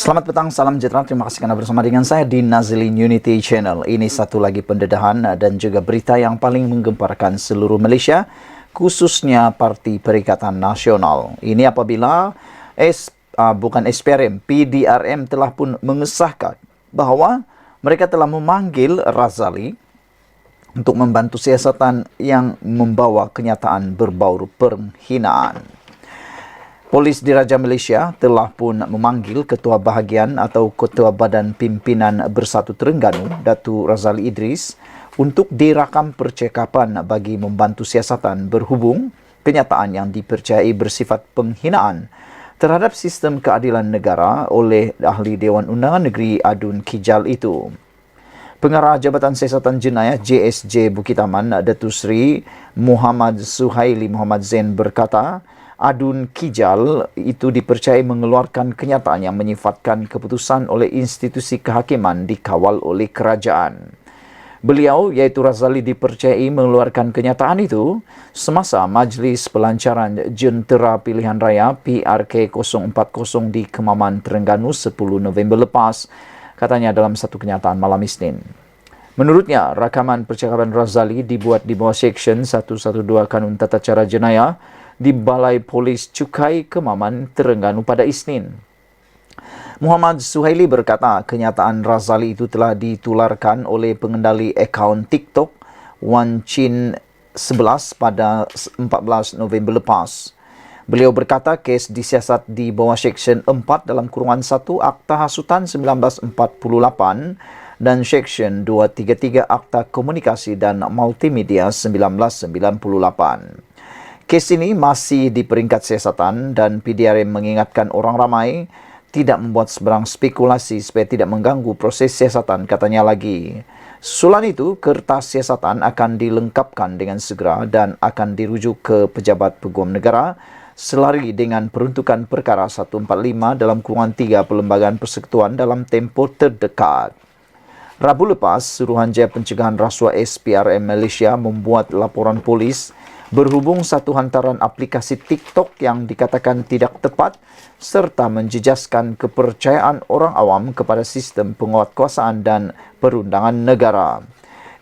Selamat petang, salam sejahtera. Terima kasih karena bersama dengan saya di Nazilin Unity Channel. Ini satu lagi pendedahan dan juga berita yang paling menggemparkan seluruh Malaysia, khususnya Parti Perikatan Nasional. Ini apabila PDRM telah pun mengesahkan bahawa mereka telah memanggil Razali untuk membantu siasatan yang membawa kenyataan berbau penghinaan. Polis Diraja Malaysia telah pun memanggil Ketua Bahagian atau Ketua Badan Pimpinan Bersatu Terengganu, Datu Razali Idris, untuk dirakam percakapan bagi membantu siasatan berhubung kenyataan yang dipercayai bersifat penghinaan terhadap sistem keadilan negara oleh Ahli Dewan Undangan Negeri Adun Kijal itu. Pengarah Jabatan Siasatan Jenayah JSJ Bukit Aman, Datuk Seri Muhammad Suhaili Muhammad Zain berkata, Adun Kijal itu dipercayai mengeluarkan kenyataan yang menyifatkan keputusan oleh institusi kehakiman dikawal oleh kerajaan. Beliau, iaitu Razali, dipercayai mengeluarkan kenyataan itu semasa Majlis Pelancaran Jentera Pilihan Raya PRK 040 di Kemaman, Terengganu 10 November lepas, katanya dalam satu kenyataan malam Isnin. Menurutnya, rakaman percakapan Razali dibuat di bawah Seksyen 112 Kanun Tata Cara Jenayah di Balai Polis Cukai Kemaman, Terengganu pada Isnin. Muhammad Suhaili berkata kenyataan Razali itu telah ditularkan oleh pengendali akaun TikTok Wan Chin 11 pada 14 November lepas. Beliau berkata kes disiasat di bawah Seksyen 4 dalam kurungan 1 Akta Hasutan 1948 dan Seksyen 233 Akta Komunikasi dan Multimedia 1998. Kes ini masih di peringkat siasatan dan PDRM mengingatkan orang ramai tidak membuat sebarang spekulasi supaya tidak mengganggu proses siasatan, katanya lagi. Susulan itu, kertas siasatan akan dilengkapkan dengan segera dan akan dirujuk ke Pejabat Peguam Negara selari dengan peruntukan perkara 145 dalam kurungan 3 Perlembagaan Persekutuan dalam tempoh terdekat. Rabu lepas, Suruhanjaya Pencegahan Rasuah SPRM Malaysia membuat laporan polis berhubung satu hantaran aplikasi TikTok yang dikatakan tidak tepat serta menjejaskan kepercayaan orang awam kepada sistem penguatkuasaan dan perundangan negara.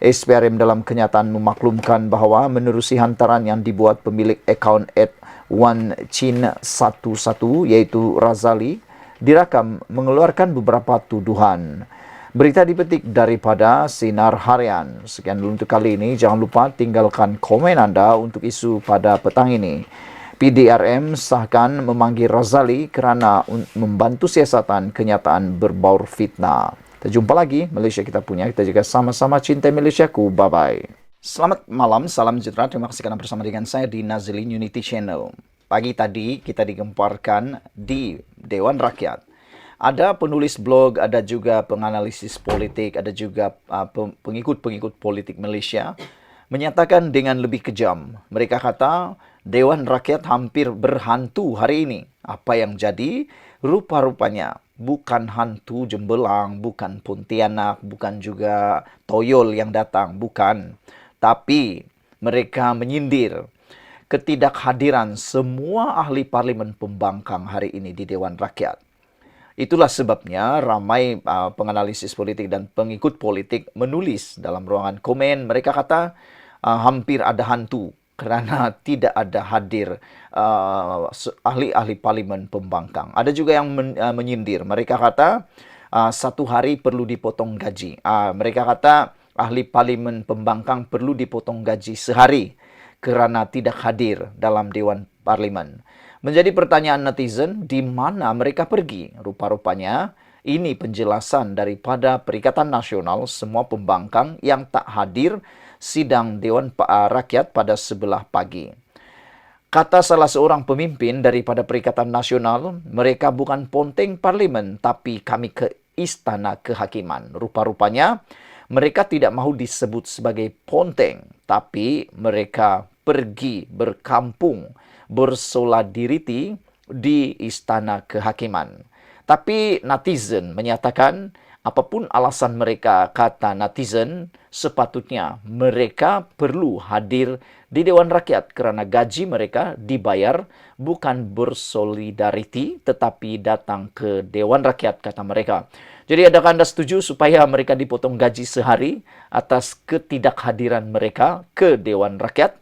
SPRM dalam kenyataan memaklumkan bahawa menerusi hantaran yang dibuat pemilik akaun @1chin11 iaitu Razali dirakam mengeluarkan beberapa tuduhan. Berita dipetik daripada Sinar Harian. Sekian dulu untuk kali ini. Jangan lupa tinggalkan komen anda untuk isu pada petang ini. PDRM sahkan memanggil Razali kerana membantu siasatan kenyataan berbaur fitnah. Kita jumpa lagi. Malaysia kita punya. Kita juga sama-sama cintai Malaysiaku. Bye-bye. Selamat malam. Salam sejahtera. Terima kasih kerana bersama dengan saya di Nazilin Unity Channel. Pagi tadi kita digemparkan di Dewan Rakyat. Ada penulis blog, ada juga penganalisis politik, ada juga pengikut-pengikut politik Malaysia menyatakan dengan lebih kejam. Mereka kata Dewan Rakyat hampir berhantu hari ini. Apa yang jadi? Rupa-rupanya bukan hantu jembelang, bukan Pontianak, bukan juga toyol yang datang, bukan. Tapi mereka menyindir ketidakhadiran semua ahli parlimen pembangkang hari ini di Dewan Rakyat. Itulah sebabnya ramai penganalisis politik dan pengikut politik menulis dalam ruangan komen. Mereka kata hampir ada hantu kerana tidak ada hadir ahli-ahli parlimen pembangkang. Ada juga yang menyindir. Mereka kata satu hari perlu dipotong gaji. Mereka kata ahli parlimen pembangkang perlu dipotong gaji sehari kerana tidak hadir dalam Dewan Parlimen. Menjadi pertanyaan netizen, di mana mereka pergi? Rupa-rupanya, ini penjelasan daripada Perikatan Nasional semua pembangkang yang tak hadir sidang Dewan Rakyat pada sebelah pagi. Kata salah seorang pemimpin daripada Perikatan Nasional, mereka bukan ponteng parlimen, tapi kami ke Istana Kehakiman. Rupa-rupanya, mereka tidak mahu disebut sebagai ponteng, tapi mereka pergi berkampung, bersolidariti di Istana Kehakiman. Tapi netizen menyatakan Apapun alasan mereka, kata netizen, sepatutnya mereka perlu hadir di Dewan Rakyat kerana gaji mereka dibayar bukan bersolidariti tetapi datang ke Dewan Rakyat, kata mereka. Jadi adakah anda setuju supaya mereka dipotong gaji sehari atas ketidakhadiran mereka ke Dewan Rakyat?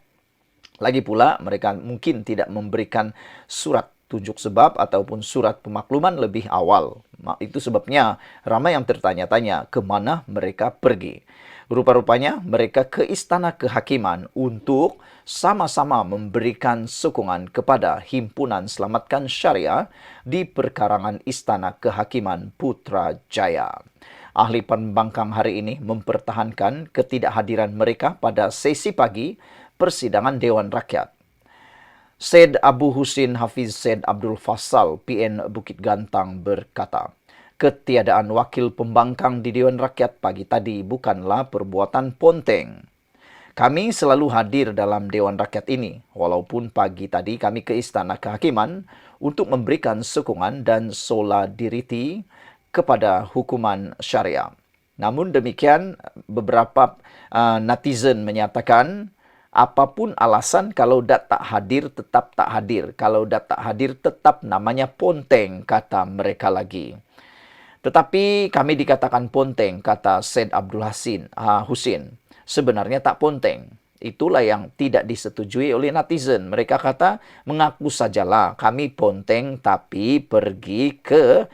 Lagi pula, mereka mungkin tidak memberikan surat tunjuk sebab ataupun surat pemakluman lebih awal. Itu sebabnya ramai yang tertanya-tanya ke mana mereka pergi. Rupa-rupanya mereka ke Istana Kehakiman untuk sama-sama memberikan sokongan kepada Himpunan Selamatkan Syariah di perkarangan Istana Kehakiman Putrajaya. Ahli pembangkang hari ini mempertahankan ketidakhadiran mereka pada sesi pagi persidangan Dewan Rakyat. Syed Abu Husin Hafiz Syed Abdul Fassal, PN Bukit Gantang berkata, ketiadaan wakil pembangkang di Dewan Rakyat pagi tadi bukanlah perbuatan ponteng. Kami selalu hadir dalam Dewan Rakyat ini, walaupun pagi tadi kami ke Istana Kehakiman untuk memberikan sokongan dan solidariti kepada hukuman syariah. Namun demikian, beberapa netizen menyatakan, apapun alasan, kalau tak hadir, tetap tak hadir. Kalau tak hadir, tetap namanya ponteng, kata mereka lagi. Tetapi kami dikatakan ponteng, kata Syed Abdul Husin. Sebenarnya tak ponteng. Itulah yang tidak disetujui oleh netizen. Mereka kata, mengaku sajalah kami ponteng tapi pergi ke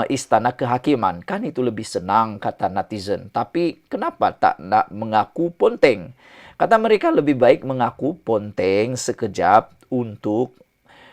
Istana Kehakiman. Kan itu lebih senang, kata netizen. Tapi kenapa tak nak mengaku ponteng? Kata mereka lebih baik mengaku ponteng sekejap untuk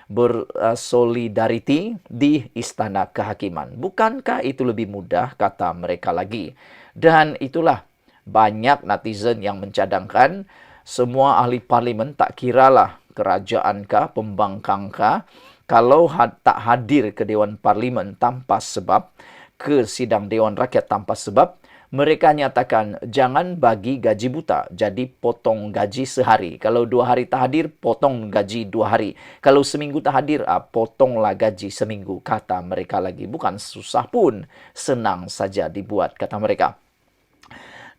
bersolidariti di Istana Kehakiman. Bukankah itu lebih mudah, kata mereka lagi. Dan itulah banyak netizen yang mencadangkan semua ahli parlimen, tak kiralah kerajaanKah, pembangkangkah, kalau tak hadir ke Dewan Parlimen tanpa sebab, ke sidang Dewan Rakyat tanpa sebab, mereka nyatakan jangan bagi gaji buta, jadi potong gaji sehari. Kalau 2 hari tak hadir, potong gaji 2 hari. Kalau seminggu tak hadir, potonglah gaji seminggu, kata mereka lagi. Bukan susah pun, senang saja dibuat, kata mereka.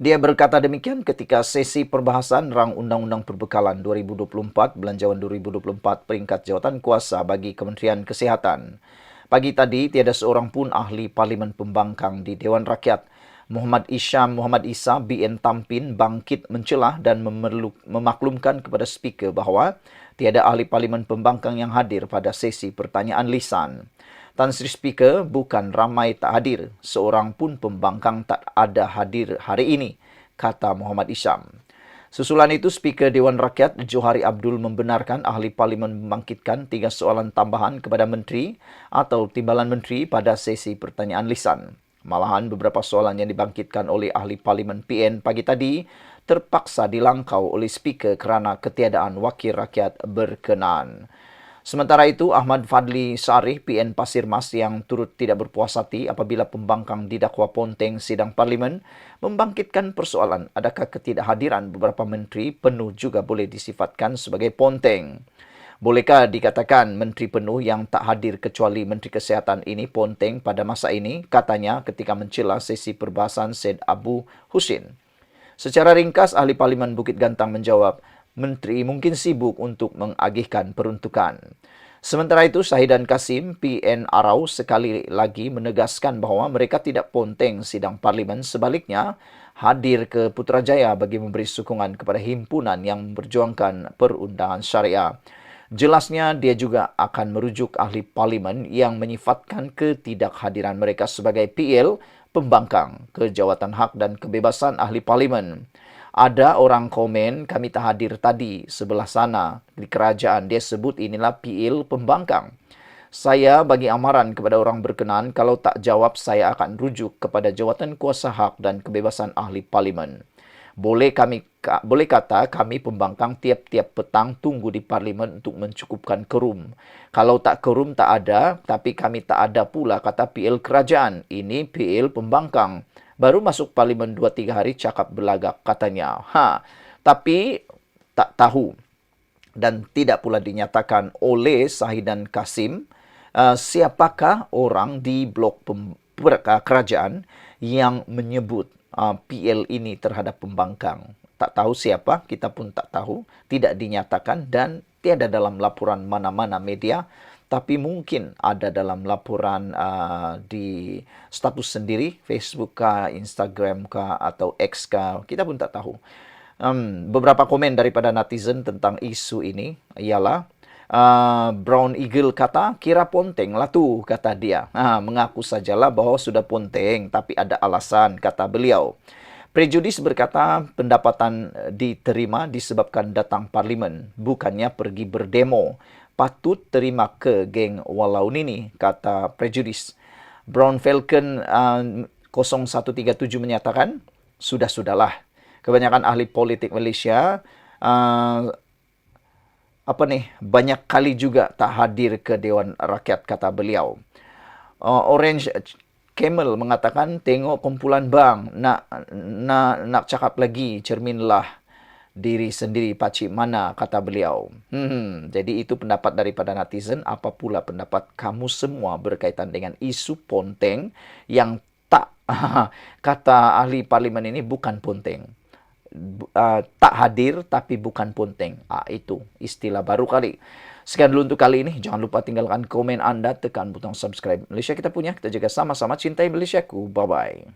Dia berkata demikian ketika sesi perbahasan Rang Undang-Undang Perbekalan 2024, Belanjawan 2024 peringkat jawatan kuasa bagi Kementerian Kesihatan. Pagi tadi, tiada seorang pun ahli parlimen pembangkang di Dewan Rakyat. Muhammad Isa BN Tampin bangkit mencelah dan memaklumkan kepada speaker bahawa tiada ahli parlimen pembangkang yang hadir pada sesi pertanyaan lisan. Tan Sri Speaker, bukan ramai tak hadir, seorang pun pembangkang tak ada hadir hari ini, kata Muhammad Isyam. Susulan itu, Speaker Dewan Rakyat Johari Abdul membenarkan ahli parlimen membangkitkan 3 soalan tambahan kepada menteri atau timbalan menteri pada sesi pertanyaan lisan. Malahan beberapa soalan yang dibangkitkan oleh ahli parlimen PN pagi tadi terpaksa dilangkau oleh Speaker kerana ketiadaan wakil rakyat berkenan. Sementara itu, Ahmad Fadli Sarih, PN Pasir Mas yang turut tidak berpuas hati apabila pembangkang didakwa ponteng sidang parlimen, membangkitkan persoalan adakah ketidakhadiran beberapa menteri penuh juga boleh disifatkan sebagai ponteng. Bolehkah dikatakan menteri penuh yang tak hadir kecuali Menteri Kesihatan ini ponteng pada masa ini, katanya ketika mencela sesi perbahasan Syed Abu Husin. Secara ringkas, ahli parlimen Bukit Gantang menjawab, menteri mungkin sibuk untuk mengagihkan peruntukan. Sementara itu, Syahidan Kasim, PN Arau sekali lagi menegaskan bahawa mereka tidak ponteng sidang parlimen, sebaliknya hadir ke Putrajaya bagi memberi sokongan kepada himpunan yang memperjuangkan perundangan syariah. Jelasnya, dia juga akan merujuk ahli parlimen yang menyifatkan ketidakhadiran mereka sebagai PL pembangkang kejawatan hak dan kebebasan ahli parlimen. Ada orang komen, kami tak hadir tadi sebelah sana di kerajaan. Dia sebut inilah PL pembangkang. Saya bagi amaran kepada orang berkenan, kalau tak jawab saya akan rujuk kepada jawatan kuasa hak dan kebebasan ahli parlimen. Boleh kata kami pembangkang tiap-tiap petang tunggu di parlimen untuk mencukupkan kerum. Kalau tak kerum tak ada, tapi kami tak ada pula kata PL kerajaan. Ini PL pembangkang. Baru masuk parlimen 2-3 hari cakap belagak, katanya. Tapi tak tahu dan tidak pula dinyatakan oleh Syahidan Kasim siapakah orang di blok kerajaan yang menyebut PL ini terhadap pembangkang. Tak tahu siapa, kita pun tak tahu, tidak dinyatakan dan tiada dalam laporan mana-mana media, tapi mungkin ada dalam laporan di status sendiri, Facebook kah, Instagram kah, atau X kah, kita pun tak tahu. Beberapa komen daripada netizen tentang isu ini ialah Brown Eagle kata, kira ponteng lah tu, kata dia. Mengaku sajalah bahwa sudah ponteng, tapi ada alasan, kata beliau. Prejudis berkata pendapatan diterima disebabkan datang parlimen, bukannya pergi berdemo. Patut terima ke geng walau nini, kata Prejudis. Brown Falcon 0137 menyatakan, sudah-sudahlah. Kebanyakan ahli politik Malaysia banyak kali juga tak hadir ke Dewan Rakyat, kata beliau. Orange Camel mengatakan, tengok kumpulan bang, nak cakap lagi, cerminlah diri sendiri pacik mana, kata beliau. Jadi itu pendapat daripada netizen. Apa pula pendapat kamu semua berkaitan dengan isu ponteng yang tak kata ahli parlimen ini bukan ponteng. Tak hadir tapi bukan ponteng. Itu istilah baru kali. Sekian dulu untuk kali ini. Jangan lupa tinggalkan komen Anda, tekan butang subscribe. Malaysia kita punya, kita jaga sama-sama, cintai Malaysiaku. Bye-bye.